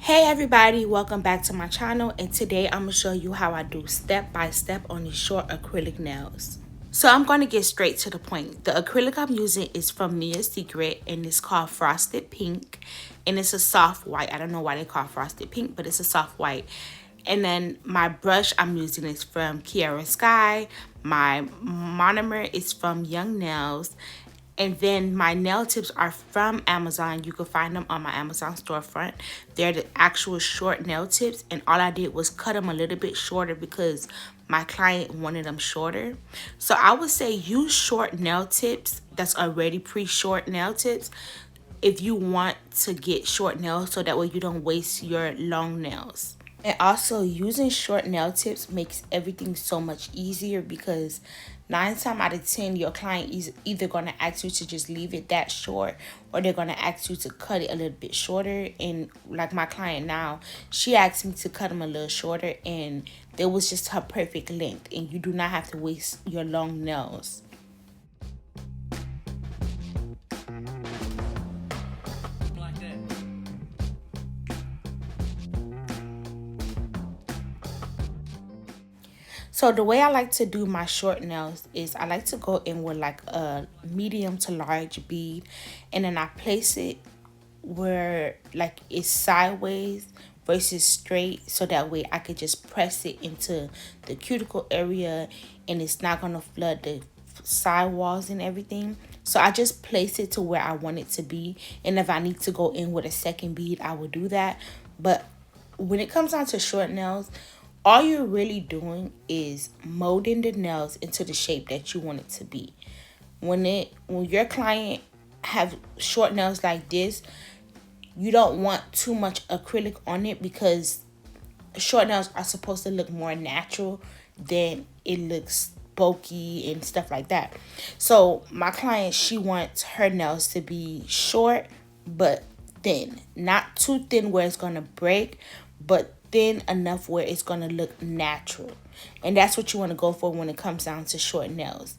Hey everybody, welcome back to my channel, and today I'm going to show you how I do step by step on these short acrylic nails. So I'm going to get straight to the point. The acrylic I'm using is from Mia's Secret, and it's called Frosted Pink, and it's a soft white. I don't know why they call it Frosted Pink, but it's a soft white. And then my brush I'm using is from Kiara Sky. My monomer is from Young Nails. And then my nail tips are from Amazon. You can find them on my Amazon storefront. They're the actual short nail tips. And all I did was cut them a little bit shorter because my client wanted them shorter. So I would say use short nail tips that's already pre-short nail tips if you want to get short nails, so that way you don't waste your long nails. And also, using short nail tips makes everything so much easier because 9 times out of 10 your client is either going to ask you to just leave it that short, or they're going to ask you to cut it a little bit shorter. And like my client now, she asked me to cut them a little shorter, and it was just her perfect length, and you do not have to waste your long nails. So the way I like to do my short nails is I like to go in with like a medium to large bead, and then I place it where like it's sideways versus straight, so that way I could just press it into the cuticle area and it's not gonna flood the side walls and everything. So I just place it to where I want it to be, and if I need to go in with a second bead, I will do that. But when it comes down to short nails, all you're really doing is molding the nails into the shape that you want it to be. When your client have short nails like this, you don't want too much acrylic on it because short nails are supposed to look more natural than it looks bulky and stuff like that. So my client, she wants her nails to be short but thin. Not too thin where it's going to break, but thin enough where it's going to look natural. And that's what you want to go for when it comes down to short nails.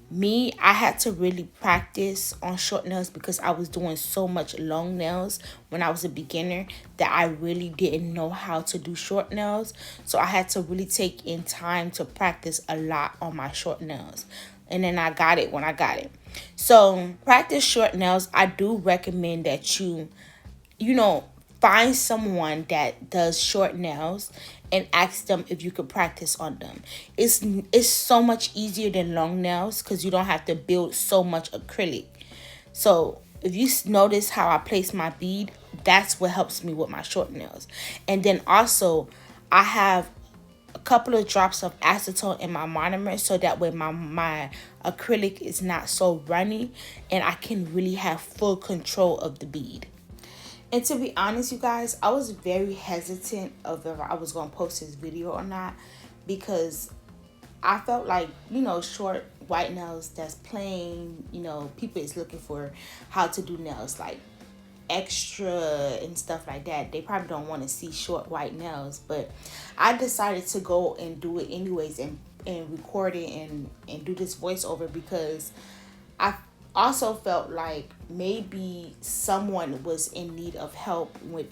Me, I had to really practice on short nails because I was doing so much long nails when I was a beginner that I really didn't know how to do short nails. So I had to really take in time to practice a lot on my short nails. And then I got it when I got it. So practice short nails. I do recommend that you find someone that does short nails and ask them if you could practice on them. It's so much easier than long nails because you don't have to build so much acrylic. So if you notice how I place my bead, that's what helps me with my short nails. And then also I have a couple of drops of acetone in my monomer, so that way my acrylic is not so runny and I can really have full control of the bead. And to be honest, you guys, I was very hesitant of if I was going to post this video or not, because I felt like, short white nails that's plain, people is looking for how to do nails like extra and stuff like that. They probably don't want to see short white nails, but I decided to go and do it anyways and record it and do this voiceover because I also felt like maybe someone was in need of help with,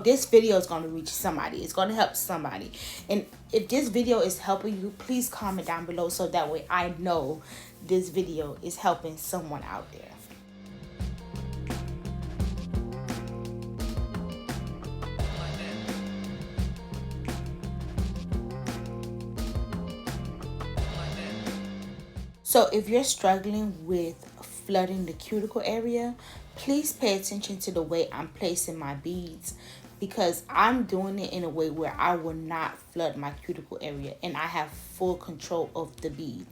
this video is going to reach somebody. It's going to help somebody. And if this video is helping you, please comment down below so that way I know this video is helping someone out there. So if you're struggling with flooding the cuticle area, please pay attention to the way I'm placing my beads, because I'm doing it in a way where I will not flood my cuticle area and I have full control of the bead.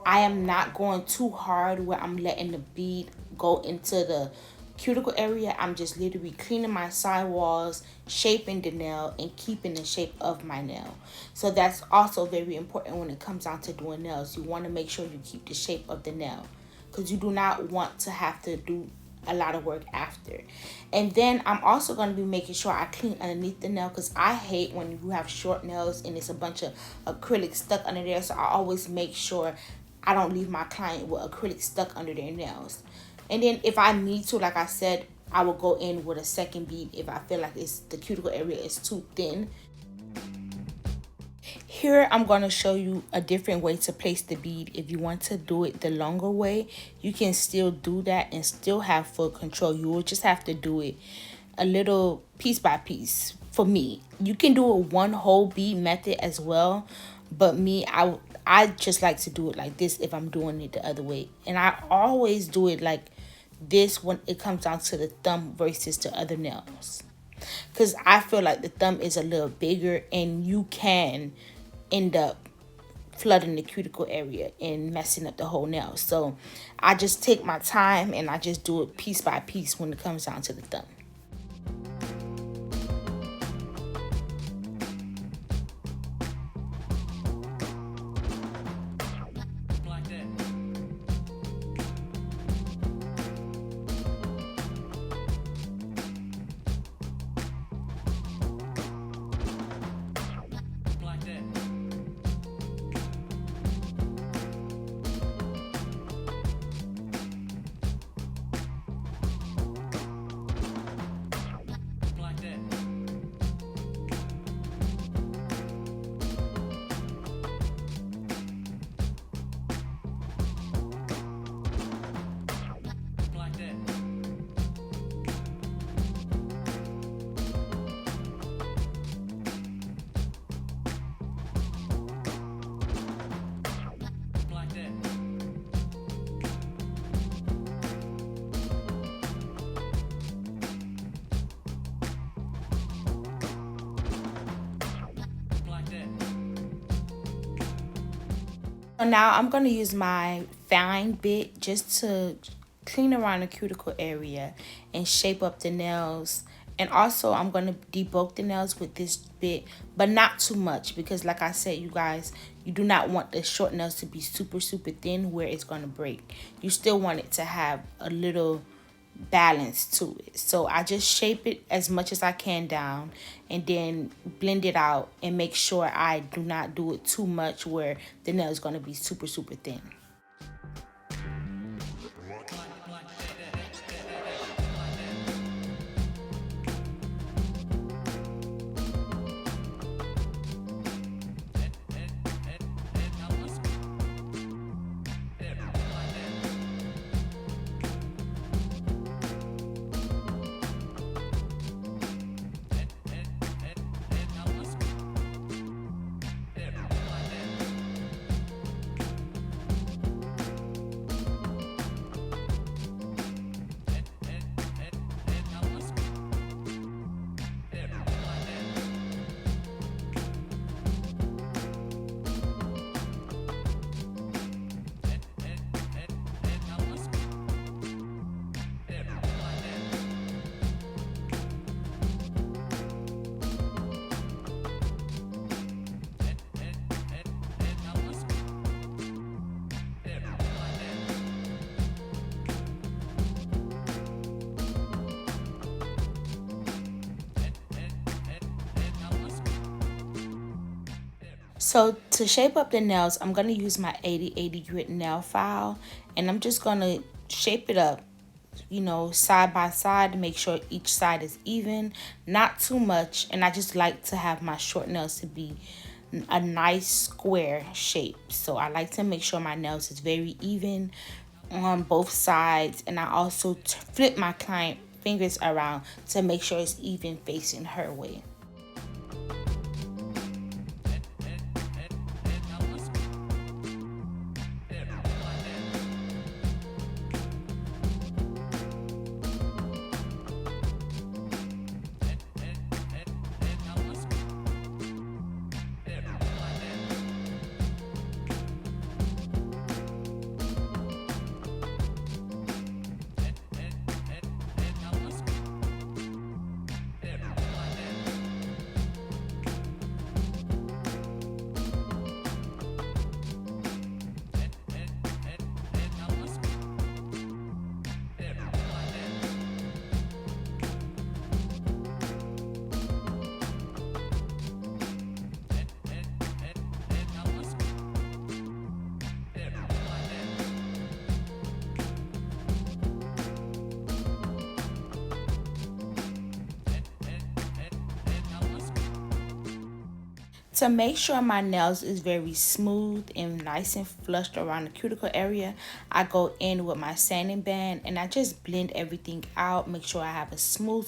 I am not going too hard where I'm letting the bead go into the cuticle area. I'm just literally cleaning my sidewalls, shaping the nail, and keeping the shape of my nail. So that's also very important when it comes down to doing nails. You want to make sure you keep the shape of the nail because you do not want to have to do a lot of work after. And then I'm also going to be making sure I clean underneath the nail, because I hate when you have short nails and it's a bunch of acrylic stuck under there. So I always make sure I don't leave my client with acrylic stuck under their nails. And then if I need to, like I said, I will go in with a second bead if I feel like the cuticle area is too thin. Here I'm going to show you a different way to place the bead. If you want to do it the longer way, you can still do that and still have full control. You will just have to do it a little piece by piece. For me, you can do a one whole bead method as well, but me, I just like to do it like this if I'm doing it the other way. And I always do it like this when it comes down to the thumb versus the other nails, because I feel like the thumb is a little bigger and you can end up flooding the cuticle area and messing up the whole nail. So I just take my time and I just do it piece by piece when it comes down to the thumb. So now I'm going to use my fine bit just to clean around the cuticle area and shape up the nails. And also I'm going to debulk the nails with this bit, but not too much, because like I said, you guys, you do not want the short nails to be super thin where it's going to break. You still want it to have a little balance to it. So I just shape it as much as I can down and then blend it out and make sure I do not do it too much where the nail is going to be super thin. So to shape up the nails, I'm going to use my 8080 grit nail file, and I'm just going to shape it up, you know, side by side to make sure each side is even, not too much. And I just like to have my short nails to be a nice square shape. So I like to make sure my nails is very even on both sides, and I also flip my client fingers around to make sure it's even facing her way. to make sure my nails is very smooth and nice and flushed around the cuticle area, I go in with my sanding band and I just blend everything out, make sure I have a smooth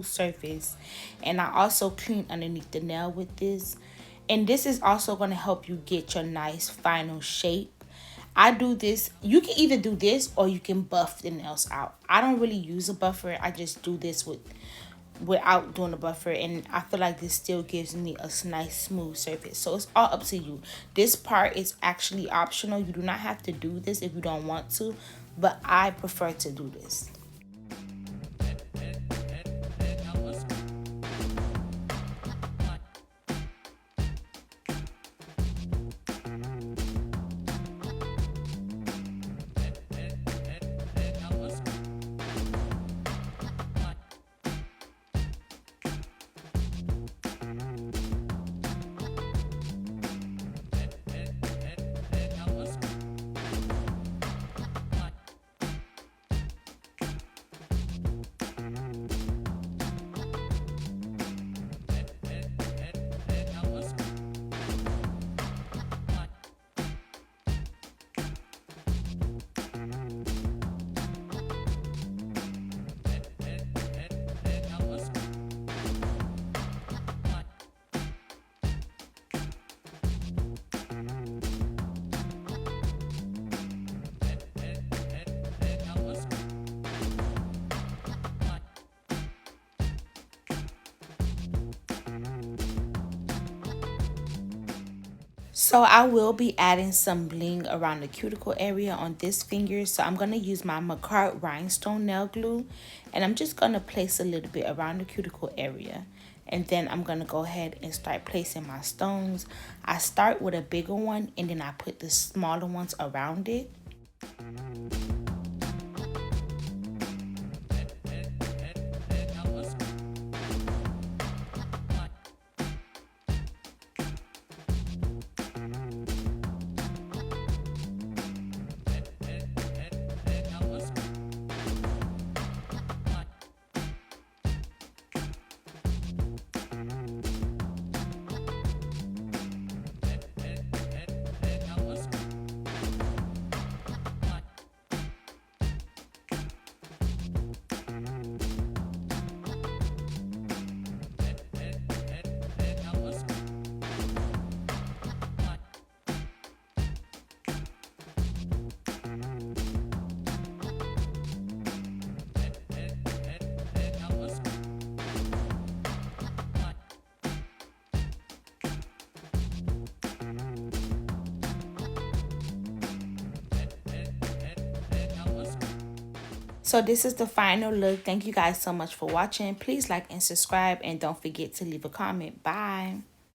surface. And I also clean underneath the nail with this. And this is also going to help you get your nice final shape. I do this, you can either do this or you can buff the nails out. I don't really use a buffer. I just do this without doing a buffer, and I feel like this still gives me a nice smooth surface. So it's all up to you. This part is actually optional. You do not have to do this if you don't want to, but I prefer to do this. So I will be adding some bling around the cuticle area on this finger. So I'm going to use my Macart rhinestone nail glue. And I'm just going to place a little bit around the cuticle area. And then I'm going to go ahead and start placing my stones. I start with a bigger one and then I put the smaller ones around it. So this is the final look. Thank you guys so much for watching. Please like and subscribe and don't forget to leave a comment. Bye.